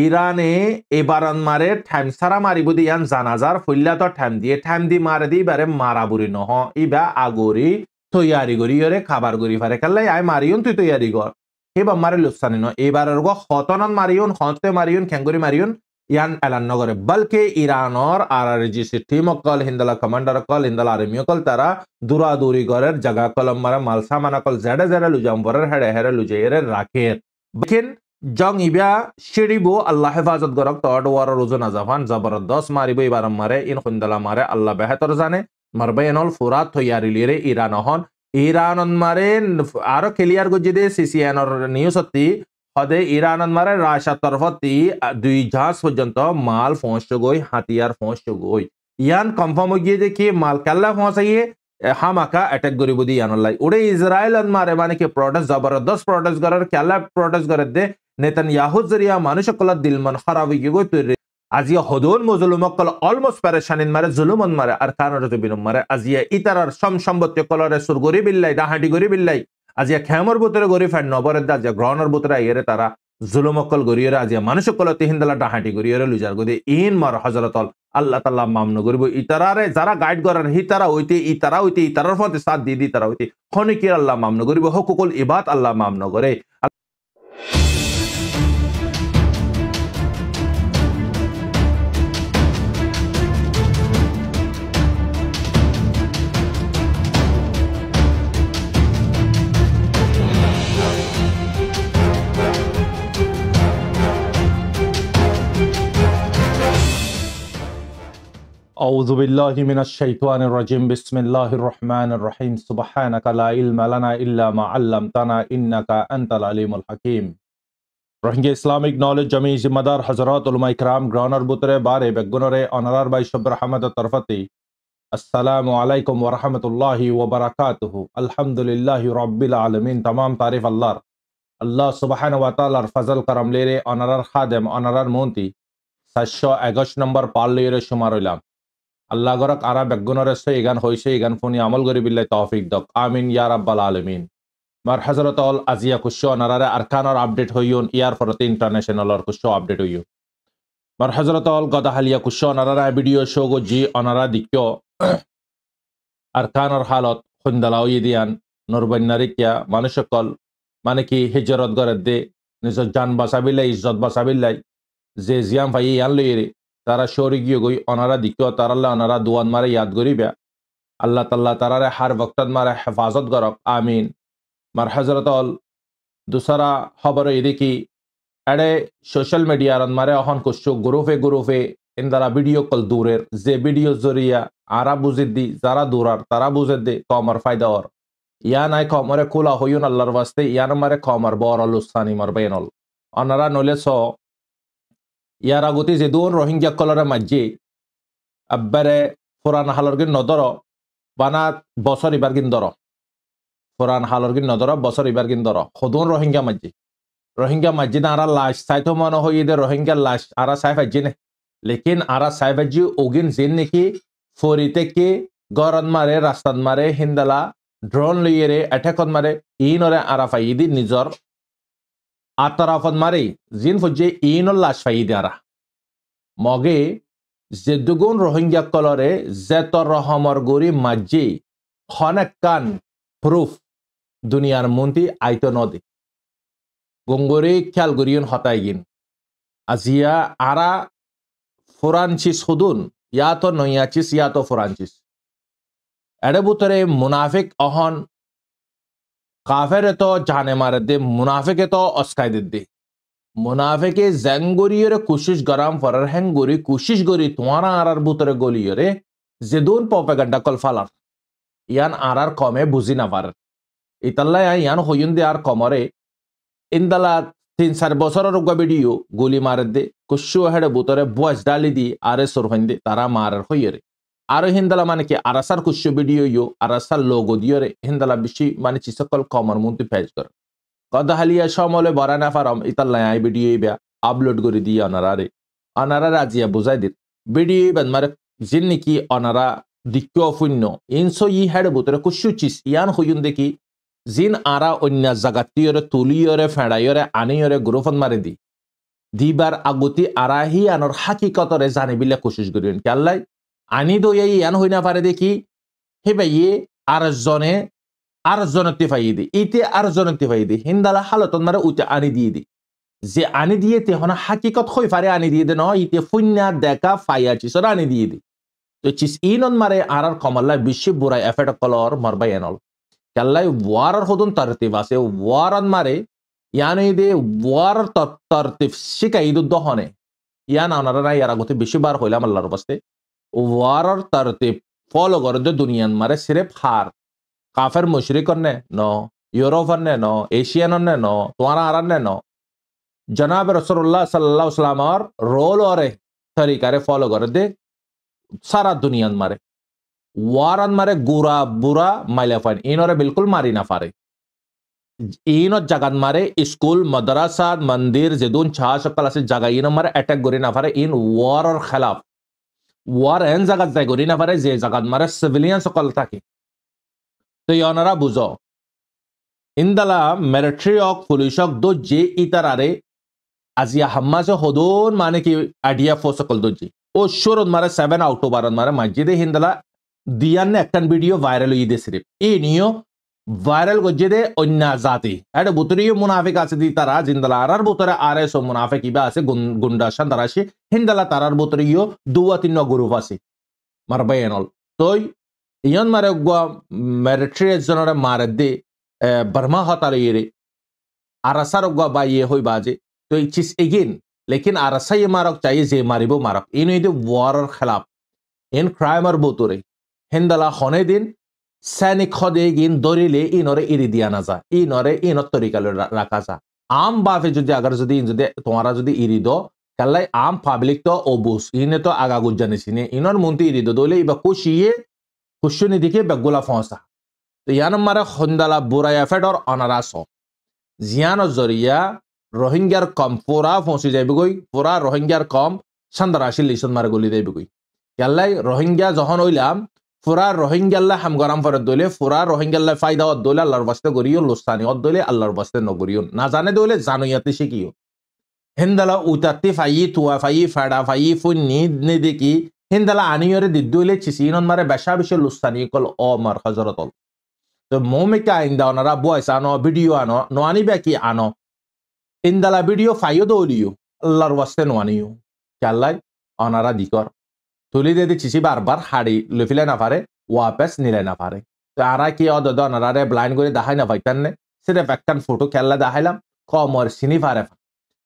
ইরানে এবারন মারে ঠাইম সারা মারিব দি ইয়ান জানাজার ফুল্লা তো ঠাইম দি মারে দি বারে মারাবুরি নহ ইবা আগরি তৈয়ারি করি ওরে খাবার করি ফারে কাল্লে আই মারিয়ন তুই তৈয়ারি কর হেবা মারে লুসানি ন এবারের গো হতনন মারিয়ন হতে মারিয়ন খেঙ্গুরি মারিয়ন ইয়ান এলান নগরে বলকে ইরানর আর জি টিম কল হিন্দলা কমান্ডার কল হিন্দলা আর্মি কল তারা দূরাদূরি গরের জায়গা কলম মারে মাল সামানা কল জেডে জেডে লুজাম বরের হেডে হেডে লুজে এর রাখে লেকিন জং ইবা শিরিবো আল্লাহ হেফাজত গরক তড ওয়ার রোজু নাজাফান জবরদস্ত মারিবো ইবারম মারে ইন খুন্দলা মারে আল্লাহ বেহতর জানে মারবে এনল ফুরাত তৈয়ারি লিরে ইরান হন ইরানন মারে আরো ক্লিয়ার গজিদে সিসিএনর নিউজ হতি হদে ইরানন মারে রাশা তরফতি 2 জাহাজ পর্যন্ত মাল পৌঁছে গই হাতিয়ার পৌঁছে গই ইয়ান কনফার্ম গিয়ে যে কি মাল কাল্লা পৌঁছাইয়ে হামাকা অ্যাটাক করিব দি ইয়ানল্লাই ওরে ইসরায়েল মারে মানে কি প্রোটেস্ট জবরদস্ত প্রোটেস্ট করার কাল্লা প্রোটেস্ট করে দে নেতানিয়াহু জরিয়া মানুষ কল দিল মন খারাপ হয়ে গই তুই আজিয়া হদুল মুজলুমকল অলমোস্ট পেরেশানিন মারে জুলুমন মারে আর কানর বিনুম মারে আজিয়া ইতারার সম্পত্তি কলরে সুর গরি বিল্লাই ডাহাটি গরি বিল্লাই আজিয়া খেমর বুতরে গরি ফ্যান নবরে আজিয়া গ্রহণের বুতরে আইরে তারা জুলুমকল গরিয়রে আজিয়া মানুষ কল তিহিন্দলা ডাহাটি গরিয়রে লুজার গদি ইন মার হযরতল আল্লাহ তাআলা মামনু করিব ইতারারে যারা গাইড করার হিতারা হইতে ইতারার ফতে সাথ দি দি তারা হইতে খনিকির আল্লাহ মামনু করিব হুকুকুল ইবাদ আল্লাহ মামনু করে أعوذ بالله من الشيطان الرجيم بسم الله الرحمن الرحيم سبحانك لا علم لنا إلا ما علمتنا إنك أنت العليم الحكيم রোহিঙ্গা ইসলামিক নলেজ জমি জিম্মাদার হযরত উলামা ইকরাম গ্রাউনার বুতরে বারে বেগুনরে অনারার বাই শব্র আহমদ তরফতি আসসালামু আলাইকুম ওয়া রাহমাতুল্লাহি ওয়া বারাকাতুহু আলহামদুলিল্লাহি রাব্বিল আলামিন तमाम तारीफ আল্লাহ সুবহানাহু ওয়া তাআলার ফজল করম লেরে অনারার খাদেম অনারার মন্ত্রী 721 নম্বর পাল লেরে শুমার হইলাম আল্লাহ গরক আরা বেগুনরে সে ইগান হইছে ইগান ফনি আমল করি বিল্লাহ তৌফিক দক আমিন ইয়া রাব্বাল আলামিন মার হযরত অল আজিয়া কুশো অনারারে আরকানর আপডেট হইয়ন ইয়ার ফরতে ইন্টারন্যাশনালর কুশো আপডেট হইয়ো মার হযরত অল গদাহালিয়া কুশো অনারারে ভিডিও শো গো জি অনারা দিক্কো আরকানর হালত খুন্দলাও ইদিয়ান নরবন্নারি কিয়া মানুষকল মানে কি হিজরত করে দে নিজের জান বাঁচাবিল্লাই ইজ্জত বাঁচাবিল্লাই যে জিয়াম ভাই ইয়ান লইরে তারা শৌরি গিয়ে গই অনারা দিক্কো তারাল্লাহ অনারা দুয়ান মারে ইয়াদ করিবা আল্লাহ তাল্লাহ তারারে হার বক্তত মারে হেফাজত করক আমিন মার হযরত অল দুসরা খবর এদিকে এডে সোশ্যাল মিডিয়ার মারে অহন কুশো গ্রুপে ইন্দারা ভিডিও কল দূরের যে ভিডিও জরিয়া আরা বুঝে দি যারা দূরার তারা বুঝে দে কমর ফায়দা ওর ইয়া নাই কমরে খোলা হইন আল্লাহর ওয়াস্তে ইয়ান মারে কমর বড় লুসানি মার বেনল অনারা নলে স ইয়ার আগতি যে দুন রোহিঙ্গা কলরে মাঝে আব্বারে ফুরান হালরগিন নদর বানাত বছর ইবার গিন দর ফুরান হালরগিন নদর বছর ইবার গিন দর হদুন রোহিঙ্গা মাঝে না আরা লাশ সাইতো মনে হই দে রোহিঙ্গা লাশ আরা সাইফ আজি নে লেকিন আরা সাইফ আজি ওগিন জিন নাকি ফরিতে কে গরন মারে রাস্তান মারে হিন্দালা ড্রোন লইয়ে অ্যাটাকত মারে ইনরে আরা ফাইদি নিজর আতরাফত মারে জিন ফুজে ইনর লাশ ফাইদি আরা মগে যে দুগুন রোহিঙ্গা কলরে জেতর রহমর গরি মাঝে খনেকান প্রুফ দুনিয়ার মন্ত্রী আইতো নদী গঙ্গরে খেয়াল গরিয়ন হতাইগিন আজিয়া আরা ফোরানচিস হুদুন ইয়া তো নয়াচিস ইয়া তো ফোরানচিস এডে বুতরে মুনাফিক অহন কাফের তো জানে মারে দে মুনাফিকে তো অস্কাই দে মুনাফিকে জেঙ্গরিয়রে কোশিশ গরাম ফরার হেঙ্গরি কোশিশ গরি তোমারা আরার বুতরে গলিয়রে যে দুন প্রপাগান্ডা কল ফালার ইয়ান আরার কমে বুঝি না পারে ইতাল্লা ইয়ান হইন দে আর কমরে ইন্দালা 3-4 বছরের ভিডিও গুলি মারে দে কুশু হেডে বুতরে বয়স ডালি দি আরে সরহন দে তারা মারার হইরে আরো হিন্দালা মানে কি আরাসার কুশু ভিডিও ইউ আরাসার লোগো দিয়রে হিন্দালা বেশি মানে চিসকল কমর মন্ত্রী পেজ করে গদাহালিয়া সমলে বরানা farm ইতাল্লা I video Iba upload করে দি অনারা আজিয়া বুঝাই দিত ভিডিও ইবান মারে জিন নাকি অনারা দিক্কো ফুন্য ইনসো ই হেডে বুতরে কুশু চিস ইয়ান হইন দেখি জিন আরা অন্য জাগাতিয়রে তুলিয়রে ফেড়াইয়রে আনিয়রে গ্রুফন মারে দি দিবার আগতি আরাহি আনর হাকিকতরে জানিবিলে কোশিশ করিন কেল্লাই আনি দই ইয়ান হই না পারে দেখি হে ভাইয়ে আর জনতে ফাই দি ইতে আর জনতে ফাই দি হিন্দালা হালতন মারে উতে আনি দিয়ে দি যে আনি দিয়ে তে হনা হাকিকত হই পারে আনি দিয়ে দে ন ইতে ফুন্না দেখা ফাইয়া চিসর আনি দিয়ে দি তো চিস ইনন মারে আর কমল্লা বিশ্ব বুড়াই এফেট কলর মরবাই এনল কেল্লাই ওয়ার হদন তারতিব আছে ওয়ারন মারে ইয়ানি দে ওয়ার তারতিব শিকাই দু দহনে ইয়ান আনারা না ইয়ার আগতে বেশি বার হইলাম আল্লাহর বাস্তে ওয়ার তারতিব ফলো করে দে দুনিয়ান মারে সিরেফ হার কাফের মুশরিকন ने नो यूरोपन ने नो एशियन ने नो तुम्हारा आरन ने नो जनाब रसूलुल्लाह सल्लल्लाहु अलैहि वसल्लम और रोल और तरीका रे फॉलो कर दे सारा दुनिया मारे वारन मारे गुरा बुरा माइले फाइन इनोरे बिल्कुल मारी ना फारे इनो जगत मारे स्कूल मदरसा मंदिर जेदुन छा सकल से जगह इन मारे अटैक गोरी ना फारे इन वार और खिलाफ वार एन जगत जाय गोरी ना फारे जे जगत मारे सिविलियन सकल থাকে তো ইয়ানারা বুঝো ইন্দালা মিলিটারি অক পুলিশ অক দো যে ইতারারে আজিয়া হাম্মাসে হদন মানে কি আইডিয়া ফোসকল দোজি ও শুরুত মারে 7 অক্টোবর মারে মসজিদে হিন্দালা দিয়ানে একখান ভিডিও ভাইরাল হই দে সিরিফ এই নিও ভাইরাল গজে অন্য জাতি এটা বুতরিও মুনাফিক আছে দি তারা জিন্দালা আরার বুতরে আরএস মুনাফিক ইবা আছে গুন্ডা শান্দারাশি হিন্দালা তারার বুতরিও দুয়া তিন গ্রুপ আছে মারবায়নল তোই ইয়ান मारे गुआ मिलिट्री जनरे मारे दे बर्मा हताले ये आरसार गुआ बा ये होई बाजे तो एक चीज अगेन लेकिन आरसा ये मारक चाहिए जे मारिबो मारक इन इदे वार खिलाफ इन क्राइम और बोतरे हिंदला होने दिन सैनिक खदे गिन दरिले इनरे इरिदिया ना जा इनरे इन तरीका रखा जा आम बाफे যদি अगर যদি যদি তোমারা যদি ইরিদো কালাই আম পাবলিক তো ওবুস ইনে তো আগা গুজানিসিনে ইনর মন্তি ইরিদো দলে ইবা কুশিয়ে कुशनी दिखे बेगुला फौसा तो यान मारे खंदाला बुराया फेड और अनारासो जियान जरिया रोहिंग्यार कम पूरा फौसी जाए गई पूरा रोहिंग्यार कम संदराशी लिसन मारे गोली दे गई याल्लाई रोहिंग्या जहन ओइलाम पूरा रोहिंग्याल्ला हम गरम पर दोले पूरा रोहिंग्याल्ला फायदा और दोले अल्लाहर वास्ते गरियो लुस्तानी और दोले अल्लाहर वास्ते न गरियो ना जाने दोले जानो याते शिकियो हिंदला उताती फाई तुआ फाई फाड़ा फाई फुन्नी ने देखी हिंदला आनियोरे दिद्दुले चिसिनन मारे बेशा बिशे लुस्तानी कल ओ मार हजरतल तो मोमे का इंदा ओनरा बॉयस आनो वीडियो आनो नोआनी बेकी आनो इंदला वीडियो फायो दोलियो अल्लाहर वास्ते नोआनियो चल्लाई ओनरा दिकर तुली दे दे चिसी बार हाड़ी लुफिले ना पारे वापस निले ना पारे तो आरा की ओद द ओनरा रे ब्लाइंड करे दाहाय ना फाइतन ने सिर्फ एकन फोटो केल्ला दाहायलाम कमर सिनी पारे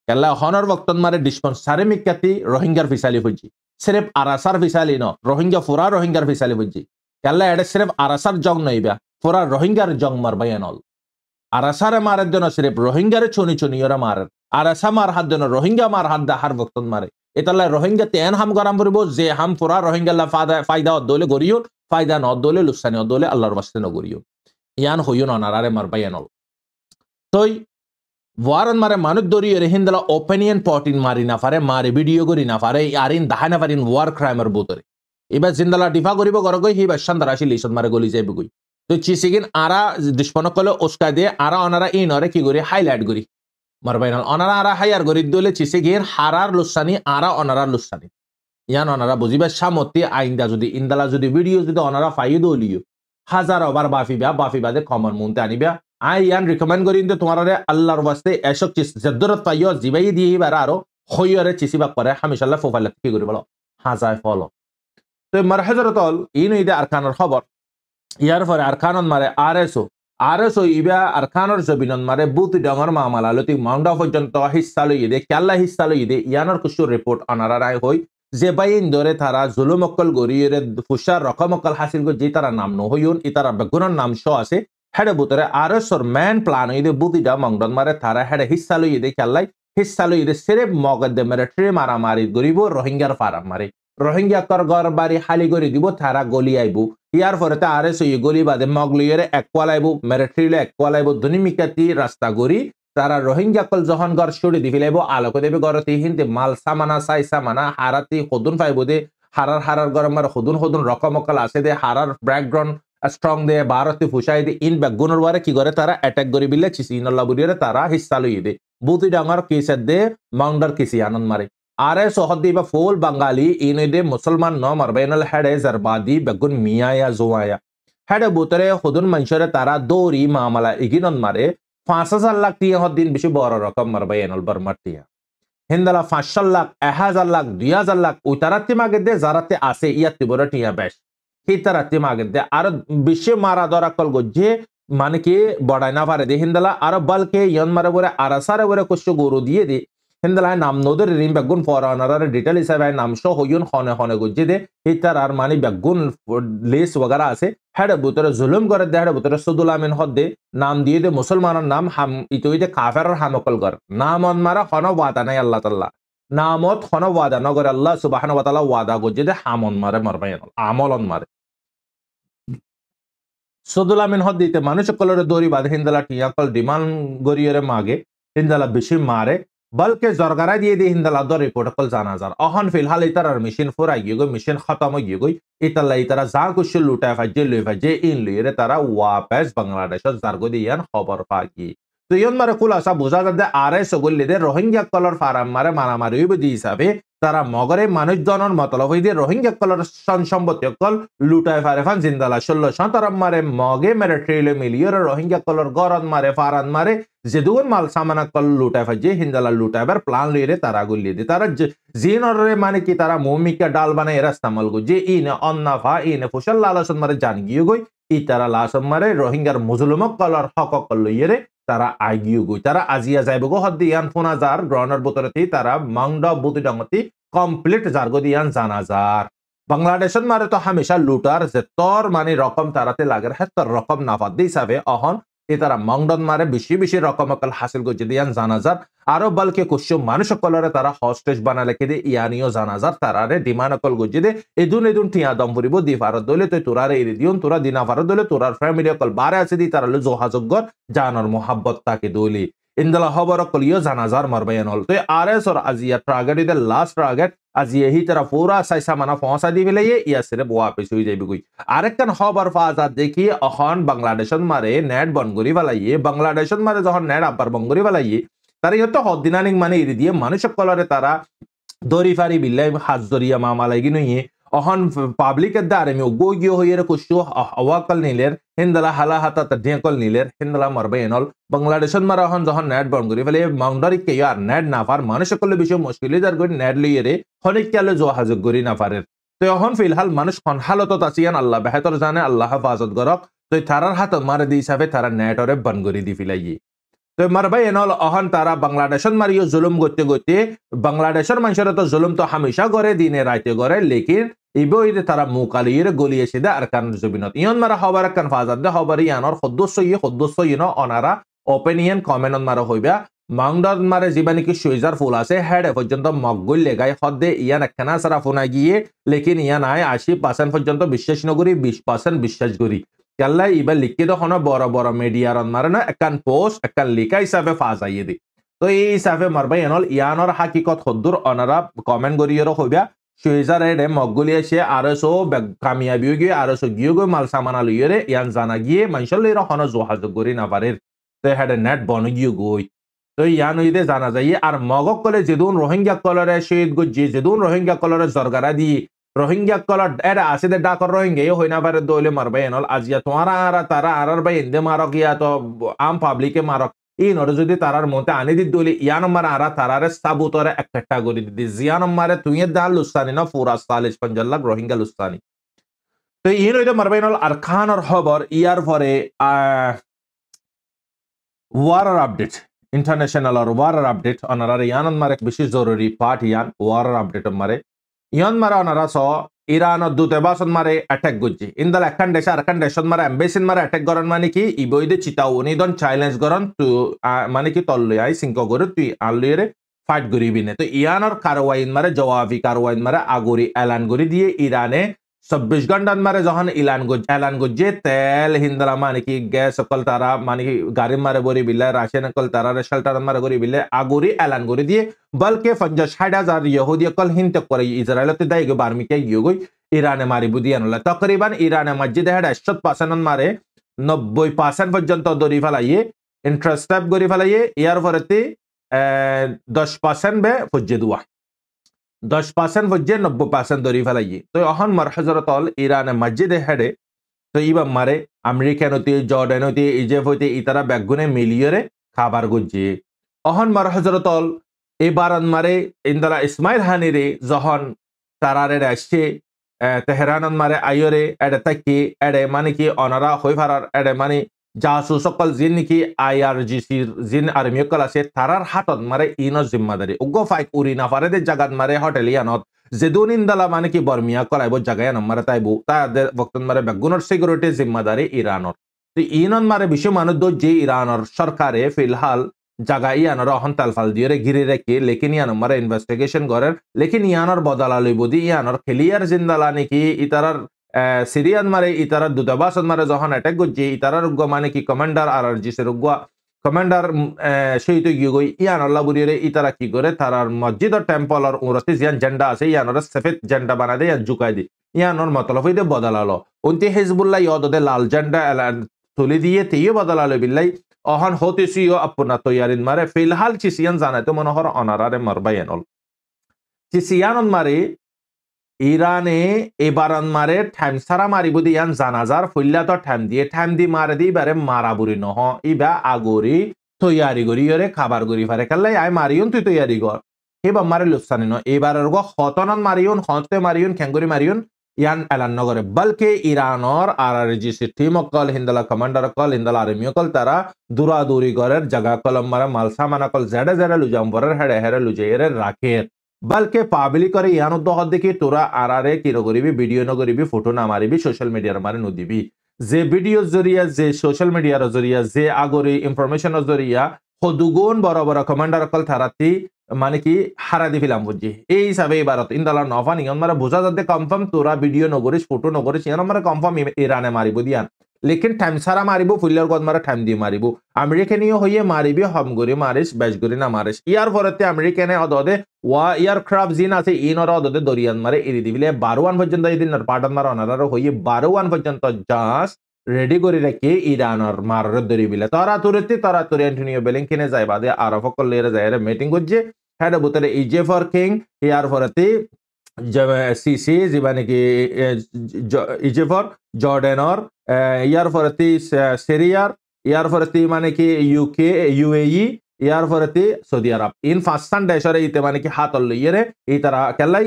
केल्ला हनर वक्तन मारे डिस्पेंसरी मिकती रोहिंग्यार फिसाली फुजी सिर्फ आरासार फिसाली न रोहिंग्या पूरा रोहिंग्यार फिसाली बुझी केल्ला एडे सिर्फ आरासार जंग नहीं बा पूरा रोहिंग्यार जंग मार बयानल आरासारे मारे देनो सिर्फ रोहिंग्यारे चुनी चुनियोरा मारे आरासा मार हाथ देनो रोहिंग्या मार हाथ दा हर वक्तन मारे इतला रोहिंग्या तेन हम गरम परिबो जे हम पूरा रोहिंग्या ला फायदा दोले गरियो फायदा न दोले लुसानी दोले अल्लाहर वास्ते न गरियो यान होयो न नारारे मार बयानल तोय वारन मारे मानुक दोरी रे हिंदला ओपिनियन पॉटिन मारी ना फारे मारे वीडियो करी ना फारे यारिन दाहाना फारिन वार क्राइमर बोतरे एबा जिंदला डिफा करिबो गरो गई हिबा शानदाराशी लिसन मारे गली जाइबो गई तो चिसिगिन आरा दुश्मन कले उसका दे आरा अनारा इनरे की गरी हाइलाइट गरी मारबाइनल अनारा आरा हायार गरी दोले चिसिगिन हारार लुसानी आरा अनारा लुसानी यान अनारा बुझिबा सामते आइंदा जदि इनदला जदि वीडियो जदि अनारा फाइदो लियो हजार बार बाफी बादे कमन मुनते आनिबा आई यान रिकमेंड करी इंदे तुम्हारे अल्लाहर वास्ते ऐसो चीज जद्दरत पाइयो जिबाई दी बार आरो होयरे चिसिबा करे हमेशा फोफाल की करी बोलो हाजाय फॉलो तो मरहजरतल इन इदे अरकानर खबर यार फर अरकानन मारे आरएसओ इबा अरकानर जबिनन मारे बुत डंगर मामला लति माउंडा पर्यंत हिस्सा लइदे केल्ला हिस्सा लइदे यानर कुछ रिपोर्ट अनारा राय होय जे बाइन दरे थारा जुलुम अक्कल गरियरे फुशार रकम अक्कल हासिल को जे तारा नाम न होयन इतारा बेगुनर नाम शो আছে हेडे बुतरे आरएसओर मैन प्लान इदे बुतिडा मंगडन मारे थारा हेडे हिस्सा लइदे केल्लाई हिस्सा लइदे सिर्फ मगदे मिलिटारी मारामारी गरिबो रोहिंग्यार फाराम मारे रोहिंग्या कर घर बारी खाली कर দিব थारा गली आइबो यार फरते आरएसओ ये गली बादे मगलियरे एक्वाल आइबो मिलिटारी ले एक्वाल आइबो दुनिमिकाती रास्ता गरी तारा रोहिंग्या कल जहन घर छोड़ी दिफिलाइबो आलोक देबे गरती हिंदे माल सामाना साई सामाना हाराती खुदुन फाइबो दे हारार गरम मार खुदुन रकम अकल आसे दे हारार बैकग्राउंड स्ट्रंग दे भारती फुसाई दे इन बेगुनर वारे की करे तारा अटैक गरी बिले चिसी नल्ला बुरियरे तारा हिस्सा लई दे বুতি ডাঙর কিসের দে মাউন্ডার কিসি আনন্দ মারে আরে সহদি বা ফুল বাঙালি ইনদে মুসলমান ন মারবেনল হেডে জারবাদি বেগুন মিয়ায়া জোয়ায়া হেডে বুতরে হুদুন মানুষরে তারা দৌড়ি মামলা ইগিনন মারে 5,000 লাখ টিয়া হদ্দিন বেশি বড় রকম মারবেনল বর্মার টিয়া হিন্দালা 500 লাখ 1,000 লাখ 2,000 লাখ ওই তারাতে মাগে দে যারাতে আছে ইয়াতে বড় টিয়া বেশ সেই তারাতে মাগে দে আর বিশ্বে মারা ধরা কল গজ্জে মানে কি বড়াই না পারে দে হিন্দালা আর বলকে ইয়ন মারে বরে আরাসারে বরে কুশো গরু দিয়ে দে হিন্দালা নাম নদর রিম বেগুন ফরানার ডিটেল হিসাবে নাম সহ হইন হনে হনে গজ্জে দে এই তার আর মানে বেগুন লেস वगैरह আছে হেডে বুতরে জুলুম করে দে হেডে বুতরে সুদুল আমিন হদ্দে নাম দিয়ে দে মুসলমানের নাম হাম ইতইতে কাফেরের হামকল কর নাম অন মারা হন ওয়াদা নাই আল্লাহ তাআলা নামত হন ওয়াদা নগর আল্লাহ সুবহানাহু ওয়া তাআলা ওয়াদা গজ্জে দে হামন মারে মারবাই আমলন মারে সুদুল আমিন হদ্দিতে মানুষ কলরে দৌড়ি বাঁধে হিন্দালা টিয়া কল ডিমান্ড গরিয়রে মাগে হিন্দালা বেশি মারে বলকে জরগারা দিয়ে দিয়ে হিন্দালা দর রিপোর্ট কল জানা যার অহন ফিলহাল ইতার মেশিন ফুরাই গিয়ে গই মেশিন খতম গিয়ে গই ইতাল্লা ইতারা যা কুশ লুটায় ফাজে লই ফাজে ইন লইরে তারা ওয়াপস বাংলাদেশত জারগো দিয়ান খবর পাগি তো ইয়ন মারে খুলাসা বোঝা যাচ্ছে আরে সগল্লিদে রোহিঙ্গা কলর ফারাম মারে মারামারি হইব দি হিসাবে তারা মগরে মানুষজনের মতলব হইতে রোহিঙ্গা কলর সম্পত্তি কল লুটায় ফারে ফান জিন্দালা 16 তারা মারে মগে মেরে ট্রেলে মিলিয়র রোহিঙ্গা কলর গরন মারে ফারান মারে যেদুন মাল সামানা কল লুটায় ফাজে হিন্দালা লুটাইবার প্ল্যান লইরে তারা গুলি দি তারা জিনরে মানে কি তারা মুমিকা ডাল বানায় রাস্তামল গো যে ইনে অন্নাফা ইনে ফুশল লালসন মারে জান গিয়ে গই ই তারা লাসন মারে রোহিঙ্গার মুজলুমক কলর হক কল লইরে তারা আগিয়ে গই তারা আজিয়া যাইব গো হদ্দি ইয়ান ফোনা যার গ্রহণের বোতরতি তারা মাংডা বুতি ডাঙতি কমপ্লিট জারগো দিয়ান জানাজার বাংলাদেশত মারে তো হামেশা লুটার যে তোর মানে রকম তারাতে লাগে হ্যাঁ তোর রকম নাফাদ দি হিসাবে অহন এ তারা মাংডন মারে বেশি বেশি রকম অকল হাসিল করছে দিয়ান জানাজার আরো বলকে কুশো মানুষ কলরে তারা হস্টেজ বানালে কে দে ইয়ানিও জানাজার তারারে ডিমান্ড অকল গজ্জে দে এদুন টিয়া দম ফুরিব দি ফারত দলে তুই তোরারে এরি দিউন তোরা দিনা ফারত দলে তোরার ফ্যামিলি অকল বারে আছে দি তারা যোগাযোগর জানার মোহাব্বত তাকে দলি ইন্দলা খবর কলিও জানাজার মারবায়ন হল তো আরএস और আজিয়া টার্গেট ইদ লাস্ট টার্গেট আজি यही तरह पूरा साइसा माना पहुंचा दी बेले या सिर्फ वापस हुई जाबी कोई আরেকখান খবর ফাজা দেখি অখন বাংলাদেশত মারে নেট বনগরি বালাইয়ে বাংলাদেশত মারে যখন নেট আবার বনগরি বালাইয়ে তার ইহত হদিনানিক মানে ইরি দিয়ে মানুষ কলরে তারা দরি ফারি বিল্লাই হাজরিয়া মামালাই গিনুয়ে অহন পাবলিকের দ্বারে আমি গো গিয়ে হইয়ের কুশু আওয়াকল নিলের হিন্দলা হালা হাতা তডিয়াকল নিলের হিন্দলা মারবেনল বাংলাদেশত মারা হন যখন নেট বন্ধ করি ফেলে মাউন্ডারি কে আর নেট না পার মানুষ সকলে বেশি মুশকিল যার গই নেট লইরে হনিক কালে জো হাজক করি না পারে তো এখন ফিলহাল মানুষ কোন হালতত আছিয়ান আল্লাহ বেহতর জানে আল্লাহ হেফাজত করক তো তারার হাত মারে দি হিসাবে তারা নেটরে বন্ধ করে দি ফেলাই তো মারবাই এনল অহন তারা বাংলাদেশত মারিও জুলুম করতে করতে বাংলাদেশের মানুষের তো জুলুম তো হামেশা করে দিনে রাইতে করে লেকিন ইবইতে তারা মুকালির গলিয়েছে দে আর কান জবিনত ইয়ন মারা হবার কান ফাজাদ দে হবার ইয়ানর সদস্য ইনো অনারা ওপিনিয়ন কমেন্ট মারা হইবা মাংডত মারে জীবানি কি সুইজার ফুল আছে হেড পর্যন্ত মগগুল লেগাই হদে ইয়ান একখানা সারা ফোনা গিয়ে লেকিন ইয়ান আয় 80% পর্যন্ত বিশ্বাস নগরি 20% বিশ্বাস করি কেল্লা ইবা লিখিত হন বড় বড় মিডিয়ার মারে না একান পোস্ট একান লিখা হিসাবে ফাজাইয়ে দি তো এই হিসাবে মারবাই এনল ইয়ানর হাকিকত হদ্দুর অনারা কমেন্ট করিয়েরও হইবা সুইজার এডে মগগুলি এসে আরো কামিয়াবিও গিয়ে আরো গিয়ে গিয়ে মাল সামানা লইরে ইয়ান জানা গিয়ে মানুষের লইরা হন যোগাযোগ করি না পারে তো হেডে নেট বন গিয়ে গই তো ইয়ান হইতে জানা যায় আর মগক কলে যেদুন রোহিঙ্গা কলরে শহীদ গজ্জি যেদুন রোহিঙ্গা কলরে জরগারা দি রোহিঙ্গা কলর এরা আছে দে ডাকর রোহিঙ্গা হই না পারে দইলে মারবে এনল আজিয়া তোমারা আর তারা আর ভাই ইন্দে মারক ইয়া তো আম পাবলিকে মারক এই নরে যদি তারার মতে আনি দি দলি ইয়ান মার আরা তারারে সাবুতরে একটা গরি দি জিয়ান মারে তুই দাল লুস্তানি না পুরা 40-50 লাখ রোহিঙ্গা লুস্তানি তো ইন হইতে মারবে এনল আর খানর খবর ইয়ার পরে ওয়ারার আপডেট ইন্টারন্যাশনাল আর ওয়ারার আপডেট অনারা ইয়ান মারে বেশি জরুরি পার্ট ইয়ান ওয়ারার আপডেট মারে ইয়ান মারা অনারা স ইরান দূতাবাসত মারে অ্যাটাক গজ্জি ইনদাল একখান দেশ আর একখান দেশত মারে এম্বাসিন মারে অ্যাটাক গরন মানে কি ইবইদে চিতাও উনিদন চ্যালেঞ্জ গরন তু মানে কি তল্লই আই সিংক গরে তুই আললিরে ফাইট গরিবি নে তো ইয়ানর কারওয়াইন মারে জওয়াবি কারওয়াইন মারে আগরি এলান গরি দিয়ে ইরানে 26 ঘন্টাত মারে যখন এলান গজ্জে তেল হিন্দলা মানে কি গ্যাস সকল তারা মানে কি গাড়ি মারে গরি বিলে রাশিয়ান সকল তারা শেল্টার মারে গরি বিলে আগরি এলান গরি দিয়ে বলকে 50,000 ইহুদি সকল হিন্ত করে ইসরায়েলতে দাই গো বার্মিকে গিয়ে গই ইরানে মারি বুদিয়ানলা তকরিবান ইরানে মসজিদ হেড 80% মারে 90% পর্যন্ত দরি ফেলাইয়ে ইন্টারেস্ট গরি ফেলাইয়ে ইয়ার পরেতে 10% বে ফজ্জে দুয়া 10% ফজ্জে 90% ধরি ফেলাই তো অহন মার হজরতল ইরানে মসজিদে হেডে তো ইবা মারে আমেরিকান হতে জর্ডান হতে ইজিপ্ট হতে ইতারা ব্যাগুনে মিলিয়রে খাবার গুজি অহন মার হজরতল এবারন মারে ইন্দারা ইসমাইল হানিরে যখন তারারে আসছে তেহরানন মারে আইয়রে এডে তাকি এডে মানে কি অনারা হই ফারার এডে মানে জাসু সকল জিন নাকি আইআরজিসির জিন আর্মি সকল আছে তারার হাতত মারে ইনর জিম্মাদারি উগ্র ফাইক উরি না ফারে জাগাত মারে হোটেল ইয়ানত যেদুন ইন্দালা মানে কি বর্মিয়া করাইব জাগায় মারে তাইবু তাদের বক্তন মারে বেগুনর সিকিউরিটি জিম্মাদারি ইরানর তো ইনন মারে বিশ্ব মানুষ যে ইরানর সরকারে ফিলহাল জাগা ইয়ানর অহন তালফাল দিয়ে ঘিরে রেখে লেকিন ইয়ান মারে ইনভেস্টিগেশন করেন লেকিন ইয়ানর বদলা লইবদি ইয়ানর ক্লিয়ার জিন্দালা নাকি ইতারার সিরিয়ান মারে ইতারার দূতাবাসত মারে যখন অ্যাটাক করছে ইতারার উগ্র মানে কি কমান্ডার আরআরজিসের উগ্র কমান্ডার শহীদ গিয়ে গই ইয়ান আল্লাহ বুড়িয়ে ইতারা কি করে তারার মসজিদর টেম্পল আর উরস্তি ইয়ান জেন্ডা আছে ইয়ানর সফেদ জেন্ডা বানা দিয়ে ইয়ান জুকাই দি ইয়ানর মতলব হইতে বদলালো উনতি হিজবুল্লাহ ইয়দে লাল জেন্ডা তুলি দিয়ে তেইও বদলালো বিল্লাই অহন হতেছিও আপনা তৈয়ারিন মারে ফিলহাল চিসিয়ান জানাই তো মনোহর অনারারে মারবাইয়ানল চিসিয়ানন মারে ইরানে এবারন মারে ঠাইম সারা মারিব দি ইয়ান জানাজার ফুল্লা তো ঠাইম দি মারে দি বারে মারাবুরি নহ ইবা আগরি তৈয়ারি করি ওরে খাবার করি ফারে কাল্লাই আই মারিয়ন তুই তৈয়ারি কর এবার মারে লুসানি ন এবারের গো হতনন মারিয়ন হতে মারিয়ন খেঙ্গরি মারিয়ন ইয়ান এলান নগরে বলকে ইরানর আরআরজিসি টিম অকল হিন্দলা কমান্ডার অকল হিন্দলা আর্মি অকল তারা দূরাদূরি গরের জায়গা কলম মারা মালসামান অকল জেডে জেডে লুজাম্বরের হেড়ে হেড়ে লুজাইয়ের রাখের বলকে পাবলি করে ইয়ান দহত দেখি তোরা আরারে কি করিবি ভিডিও নকরিবি ফটো না মারিবি সোশ্যাল মিডিয়ার মারে নদিবি যে ভিডিওর জরিয়া যে সোশ্যাল মিডিয়ার জরিয়া যে আগরি ইনফরমেশনের জরিয়া সদুগুণ বড় বড় কমান্ডার অকল থারাতি মানে কি হারা দি ফিলাম বুঝি এই হিসাবে এবারত ইন্দালা নফা নিয়ন মারা বোঝা যাতে কনফার্ম তোরা ভিডিও নকরিস ফটো নকরিস ইয়ান মারা কনফার্ম ইরানে মারিব দিয়ান লেকিন টাইম সারা মারিব ফুল্লার গদ মারা টাইম দিয়ে মারিব আমেরিকানীয় হইয়ে মারিবি হম গরি মারিস বেশ গরি না মারিস ইয়ার পরেতে আমেরিকানে অদদে ওয়া ইয়ার ক্রাফট জিন আছে ইনর অদদে দরিয়ান মারে এরি দিবিলে 12 পর্যন্ত এই দিন পাটান মারা অনারার হইয়ে 12 পর্যন্ত জাস রেডি করে রেখে ইরানর মারার দরিবিলে তারা তুরে অ্যান্টনিও ব্লিংকেনে যায় বাদে আরব করলে যায় মিটিং করছে হ্যাঁ বুতরে ইজেফর কিং ইয়ার পরেতে সিসি যিবা নাকি ইজেফর জর্ডানর ইয়ার পরেতে সিরিয়ার ইয়ার পরেতে মানে কি ইউকে ইউএই ইয়ার পরেতে সৌদি আরব ইন পাঁচটান দেশরে ইতে মানে কি হাতল লইয়ে এই তারা কেলাই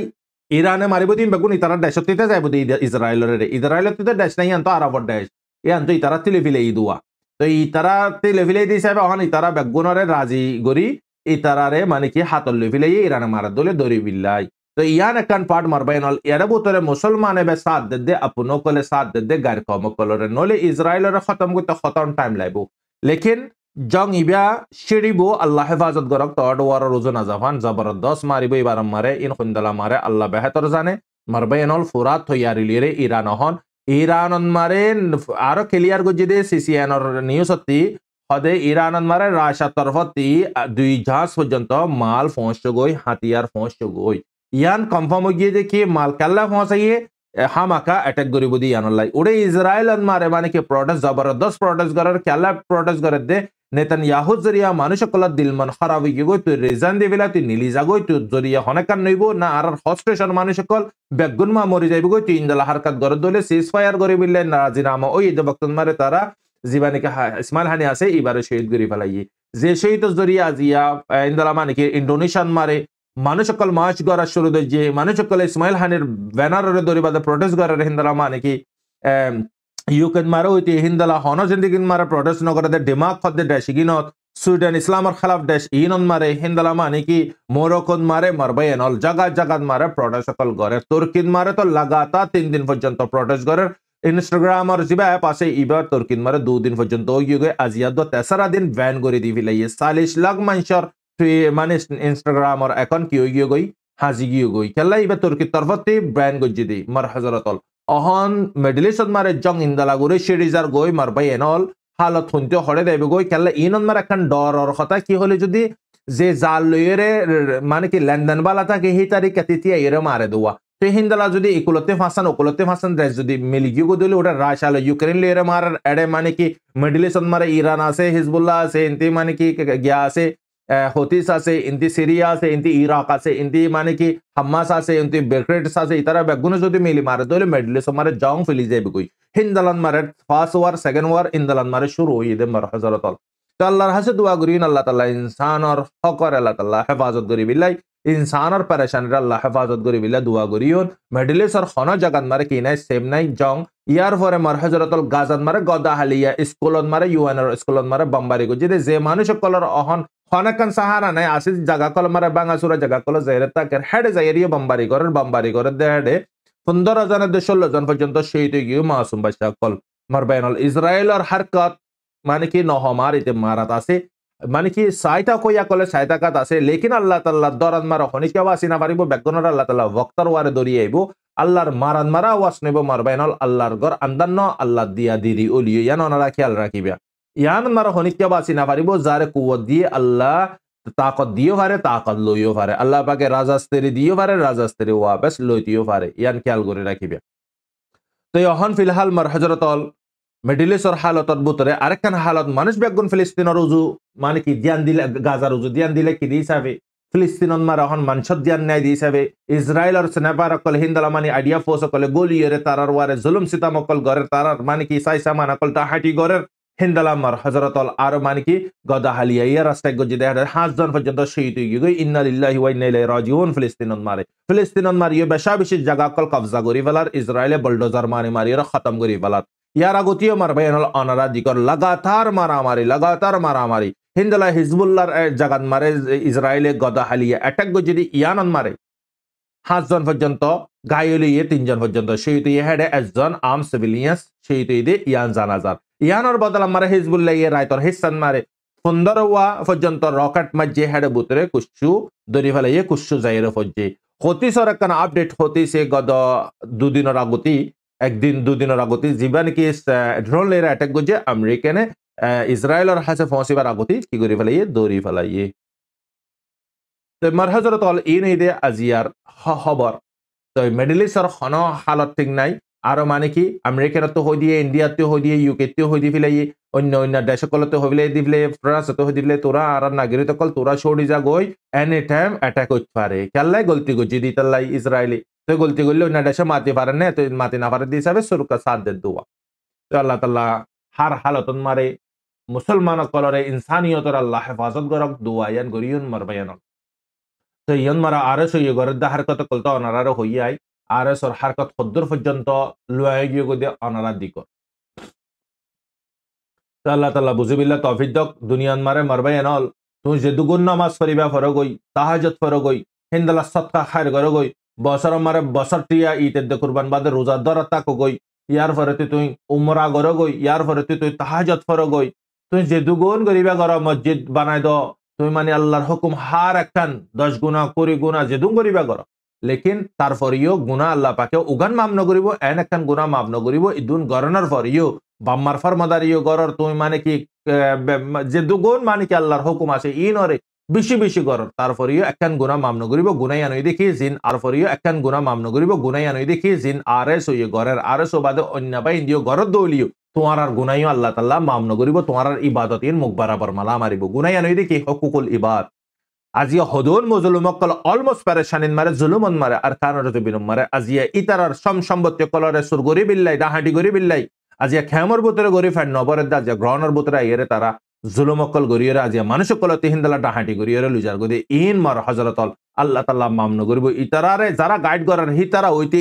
ইরানে মারিব দিন বেগুন ইতারা দেশতে যাইব ইসরায়েলের দেশ নাই আনতো আরবর দেশ এ আনতো ইতারা তিলে ফিলে দুয়া তো ইতারা তিলে ফিলে দিছে এখন ইতারা বেগুনরে রাজি গরি ইতারারে মানে কি হাতল লই ফিলে ইরানে মারার দলে দরি বিল্লাই তো ইয়ান একান পার্ট মারবাইনল এরা বুতরে মুসলমানে বে সাথ দে আপনো কলে সাথ দে গার কম কলরে নলে ইসরায়েলের খতম করতে খতম টাইম লাইব লেকিন জং ইবা শিরিব আল্লাহ হেফাজত গরক তড ওয়ার রোজনা জাফান জবরদস্ত মারিব এবার মারে ইন খুন্দলা মারে আল্লাহ বেহতর জানে মারবাইনল ফুরাত তৈয়ারি লিরে ইরান হন ইরানন মারে আরো ক্লিয়ার গজি দে সিসিএনর নিউজ হতি হদে ইরানন মারে রাশা তরফতি 2 জাহাজ পর্যন্ত মাল পৌঁছ গই হাতিয়ার পৌঁছ গই ইয়ান কনফার্ম হয়ে গিয়ে কি মাল কাল্লা পৌঁছাইয়ে হামাকা অ্যাটাক করিব দি ইয়ানলাই ওরে ইসরায়েল মারে মানে কি প্রটেস্ট জবরদস্ত প্রটেস্ট করার কেলা প্রটেস্ট করে দে নেতানিয়াহু জরিয়া মানুষ কল দিল মন খারাপ হয়ে গই তুই রিজাইন দিবিলা তুই নিলি যাগই তুই জরিয়া হনেকান নইব না আর হস্টেশন মানুষ কল বেগুন মা মরি যাইব গই তুই ইন্দালা হারকাত গর দলে সিজ ফায়ার করে বিলে নাজিরামা ওই যে বক্তন মারে তারা জীবানিকে ইসমাইল হানি আছে এবারে শহীদ করি ফেলাই যে শহীদ জরিয়া জিয়া ইন্দালা মানে কি ইন্ডোনেশিয়ান মারে মানুষ সকল মার্চ করার শুরু যে মানুষ সকল ইসমাইল হানির ব্যানারের দরিবাদে প্রটেস্ট করার হিন্দালা মানে কি ইউকেন মারে হইতে হিন্দালা হন জিন্দিগিন মারে প্রটেস্ট নগরে ডিমাক খদ্দে ডেশিগিনত সুইডেন ইসলামের খেলাফ দেশ ইনন মারে হিন্দালা মানে কি মোরকন মারে মারবাইনল জাগাত মারে প্রটেস্ট সকল করে তুর্কিন মারে তো লাগাতার 3 দিন পর্যন্ত প্রটেস্ট করে ইনস্টাগ্রাম আর জিবা অ্যাপ আছে ইবার তুর্কিন মারে 2 দিন পর্যন্ত গিয়ে আজিয়াদ তেসরা দিন ব্যান করে দি ফেলাইয়ে 40 লাখ মানুষের মানে ইনস্টাগ্রাম আর অ্যাকাউন্ট কি গিয়ে গই হাজি গিয়ে গই খেলা ইবা তুর্কির তরফতে ব্যান গজি দি মার হাজারাতল অহন মিডল ইস্ট মারে জং ইন্দালা গুরে সিরিজার গই মারবাই এনল হালত হইতে হড়ে দেবে গই খেলা ইনন মার এখন ডরর কথা কি হলে যদি যে জাল লইরে মানে কি লেনদেন বালা থাকে এই তারিখ তিতিয়া এরে মারে দেওয়া তো হিন্দালা যদি ওকুলতে ফাঁসান দেশ যদি মিলি গিয়ে দিলে ওটা রাশিয়া ইউক্রেন লইরে মারার এডে মানে কি মিডল ইস্ট মারে ইরান আছে হিজবুল্লাহ আছে এনতে মানে কি গিয়া আছে হতিস আছে ইন্তি সিরিয়া আছে ইন্তি ইরাক আছে ইন্তি মানে কি হামাস আছে ইন্তি বেক্রেটস আছে ইতারা বেগুনে যদি মিলি মারে তাহলে মিডল ইস্ট মারে জং ফেলি যাবে কই হিন্দালান মারে ফার্স্ট ওয়ার সেকেন্ড ওয়ার ইন্দালান মারে শুরু হই দে মার হযরত তো আল্লাহর হাসে দোয়া করিন আল্লাহ তাআলা ইনসানর হকর আল্লাহ তাআলা হেফাজত করি বিল্লাহ ইনসানর পেরেশানির আল্লাহ হেফাজত করি বিল্লাহ দোয়া করিয়ন মিডল ইস্টর খন জাগাত মারে কি নাই সেম নাই জং ইয়ার পরে মার হযরত গাজাত মারে গদা হালিয়া স্কুলত মারে ইউএনর স্কুলত মারে বম্বারি গো যে মানুষ কলর অহন খনাকান সাহারা নাই আসি জায়গা কল মারে বাঙাসুরা জায়গা কল জায়রে তাকের হেডে যাইরিয়ে বম্বারি করে দেড়ে 15,000 থেকে 16,000 পর্যন্ত শহীদ হয়ে গিয়ে মাসুম বাচ্চা কল মারবাইনল ইসরায়েলর হারকত মানে কি নহমার ইতে মারাত আছে মানে কি সাইতা কইয়া কলে সাইতা কাত আছে লেকিন আল্লাহ তাআলা দরান মারা হনিকা বাসি না পারিব বেগনর আল্লাহ তাআলা ওয়াক্তার ওয়ারে দরিয়ে আইবো আল্লাহর মারান মারা ওয়াস নেব মারবাইনল আল্লাহর গর আন্দান্ন আল্লাহ দিয়া দিদি ওলিও ইয়ান ওনারা খেয়াল রাখিবা ইয়ান মারা হনিকা বাসি না পারিব যারে কুওয়াত দিয়ে আল্লাহ তাকত দিও পারে তাকত লইও পারে আল্লাহ পাকে রাজাস্তেরি দিও পারে রাজাস্তেরি ওয়াবেস লইতিও পারে ইয়ান খেয়াল করে রাখিবা তো এখন ফিলহাল মার হযরতল মিডল ইস্টর হালতর ভিতরে আরেকখান হালত মানুষ বেগুন ফিলিস্তিনের উজু মানে কি ধ্যান দিলে গাজার উজু ধ্যান দিলে কি হিসাবে ফিলিস্তিনত মার এখন মানুষের ধ্যান নাই হিসাবে ইসরায়েলর স্নাইপার অকল হিন্দালা মানে আইডিয়া ফোর্স অকলে গলিয়রে তারার ওয়ারে জুলুম সিতাম অকল গরের তারার মানে কি সাইসা মান অকল হাঁটি গরের হিন্দালা মার হযরতল আর মানে কি গদা হালিয়া ইয়া রাস্তায় গজি দেখা 5 জন পর্যন্ত শহীদ হয়ে গই ইন্না লিল্লাহি ওয়া ইন্না ইলাইহি রাজিউন ফিলিস্তিনত মারিয়ে বেশা বেশি জায়গা অকল কবজা করি ফেলার ইসরায়েলে বুলডোজার মারিয়ে খতম করি ফেলার ইয়ার আগতীয় মারবাইনল অনারা দিকর লাগাতার মারামারি হিন্দলা হিজবুল্লাহর জাগাত মারে ইসরায়েলে গদা হালিয়া অ্যাটাক যদি ইয়ানন মারে 5 জন পর্যন্ত গায়লি 3 জন পর্যন্ত শহীদ হেডে 1 জন আর্ম সিভিলিয়ান্স শহীদ দে ইয়ান জানাজার ইয়ানর বদলা মারে হিজবুল্লাহ ইয়ে রাইতর হিসান মারে 15 ওয়া পর্যন্ত রকেট মাঝে হেডে বুতরে কুচ্ছু দরি ফেলাইয়ে কুচ্ছু যাইরে ফজ্জে হতি সরকার আপডেট হতি সে গদ দুদিনের আগতি একদিন দুদিনের আগতি যিবা নাকি ড্রোন লেরা অ্যাটাক করছে আমেরিকানে ইসরায়েলের হাতে পৌঁছিবার আগতি কি করে ফেলাইয়ে দৌড়ি ফেলাইয়ে তো মার হযরত অল ইন দে আজিয়ার খবর তো মিডল ইস্টর খন হালত ঠিক নাই আর মানে কি আমেরিকানতো হই দিয়ে ইন্ডিয়াতে হই দিয়ে ইউকেতে হই দিয়ে ফেলাইয়ে অন্য দেশকলতে হইলে দিলে ফ্রান্সতে হই দিলে তোরা আর নাগরিক কল তোরা সরি যা গই এনি টাইম অ্যাটাক করতে পারে কেলাই গলতি গজি দিতালাই ইসরায়েলি তো গলতি করলে অন্য দেশে মাতি পারে না তো মাতি না পারে হিসাবে সরকার সাথ দে দোয়া তো আল্লাহ তাআলা হার হালতন মারে মুসলমান কলরে ইনসানিয়তর আল্লাহ হেফাজত করক দোয়া ইয়ান গরিয়ন মারবায়ান তো ইয়ান মারা আরস হইয়ে গরদ হারকত কলতা অনারার হইয়াই আরস ওর হারকত খদ্দর পর্যন্ত লুয়াই গিয়ে গদে অনারা দিক তো আল্লাহ তাআলা বুঝিবিল্লাহ তৌফিক দক দুনিয়ান মারে মারবায়ানল তুমি যে দুগুণ নামাজ পড়িবা ফরগই তাহাজ্জুদ ফরগই হিন্দালা সদকা খায়র করগই বছর মারে বছর টিয়া ঈদের দে কুরবান বাদে রোজা দরা তাকো গই ইয়ার ফরতে তুই উমরা গর গই ইয়ার ফরতে তুই তাহাজ্জুদ ফর গই তুই যে দুগুণ গরিবা গর মসজিদ বানাই দ তুই মানে আল্লাহর হুকুম হার একখান 10 গুণা করি গুণা যে দুং গরিবা গর লেকিন তার ফরিও গুণা আল্লাহ পাকে উগান মাফ নগরিব এন একখান গুণা মাফ নগরিব ইদুন গরনার ফরিও বাম্মার ফরমাদারিও গরর তুই মানে কি যে দুগুণ মানে কি আল্লাহর হুকুম আছে ইনরে বেশি বেশি গরর তারপরেও একখান গুণা মামন করিব গুনাই আনই দেখি জিন আর পরেও একখান গুণা মামন করিব গুনাই আনই দেখি জিন আরএস হইয়ে গরের আরএস বাদে অন্য বাই ইন্দিও গরর দৌলিও তোমার আর গুনাইও আল্লাহ তাআলা মামন করিব তোমার আর ইবাদতের মুখ বরাবর মালা মারিব গুনাই আনই দেখি হুকুকুল ইবাদ আজিয়া হদুন মুজলুমকল অলমোস্ট পেরেশানিন মারে জুলুমন মারে আর কানরতে বিনম মারে আজিয়া ইতারার সম্পত্তি কলরে সুর গরি বিল্লাই ডাহাটি গরি বিল্লাই আজিয়া খেমর বুতরে গরি ফ্যান নবরের দা আজিয়া গ্রহণের বুতরে আইরে তারা জুলুমকল গরিয়রে আজিয়া মানুষ কলতে হিন্দালা ডাহাটি গরিয়রে লুজার গদে ইন মার হযরতল আল্লাহ তাআলা মামন করিব ইতারারে যারা গাইড করার হিতারা হইতে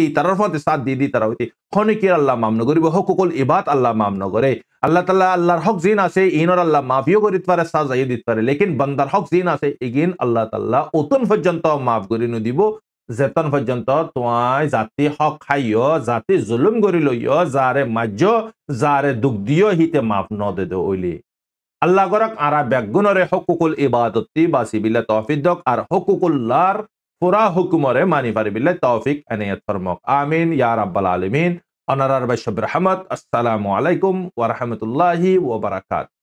ইতারার ফতে সাথ দি তারা হইতে খনিকির আল্লাহ মামন করিব হুকুকুল ইবাদ আল্লাহ মামন করে আল্লাহ তাআলা আল্লাহর হক জিন আছে ইনর আল্লাহ মাফিও করিতে পারে সাজাই দিতে পারে লেকিন বান্দার হক জিন আছে ইগিন আল্লাহ তাআলা অতন পর্যন্ত মাফ করি ন দিব যেতন পর্যন্ত তোমায় জাতি হক খাইও জাতি জুলুম করি লইও যারে মাজ্য যারে দুঃখ দিও হিতে মাফ ন দে দে ওইলি আল্লাহ গরক আরা বেগুনরে হুকুকুল ইবাদতি বাসিবিল্লাহ তৌফিক দক আর হুকুকুল্লাহর পুরা হুকুমরে মানি পারিবিল্লাহ তৌফিক আনায়াত ফরমাক আমিন ইয়া রাব্বাল আলামিন অনারার বাইশব রহমত আসসালামু আলাইকুম ওয়া রাহমাতুল্লাহি ওয়া বারাকাতুহু।